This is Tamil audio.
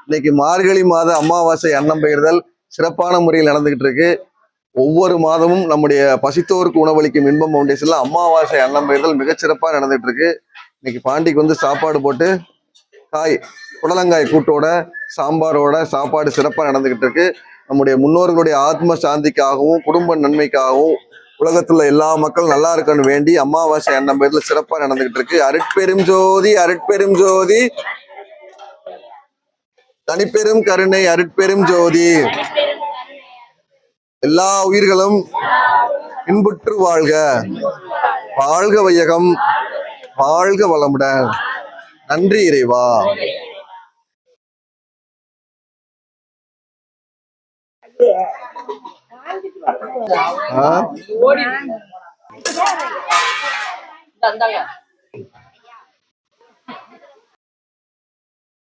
இன்னைக்கு மார்கழி மாத அமாவாசை அன்னம் பெயர்தல் சிறப்பான முறையில் நடந்துகிட்டு இருக்கு. ஒவ்வொரு மாதமும் நம்முடைய பசித்தோருக்கு உணவளிக்கும் இன்பம் ஃபவுண்டேஷன்ல அமாவாசை அன்னம் பெயர்தல் மிகச்சிறப்பாக நடந்துட்டு இருக்கு. இன்னைக்கு பாண்டிக்கு வந்து சாப்பாடு போட்டு புடலங்காய் கூட்டோட சாம்பாரோட சாப்பாடு சிறப்பாக நடந்துகிட்டு இருக்கு. நம்முடைய முன்னோர்களுடைய ஆத்ம சாந்திக்காகவும் குடும்ப நன்மைக்காகவும் உலகத்துல எல்லா மக்களும் நல்லா இருக்கணும் வேண்டி அமாவாசை அன்னம் பெயர்தல் சிறப்பாக நடந்துகிட்டு இருக்கு. அருட்பெரும் ஜோதி அருட்பெரும் ஜோதி தனிப்பெரும் கருணை அருட்பெரும் ஜோதி. எல்லா உயிர்களும் இன்புற்று வாழ்க. வாழ்க வையகம், வாழ்க வளமுடன். நன்றி இறைவா.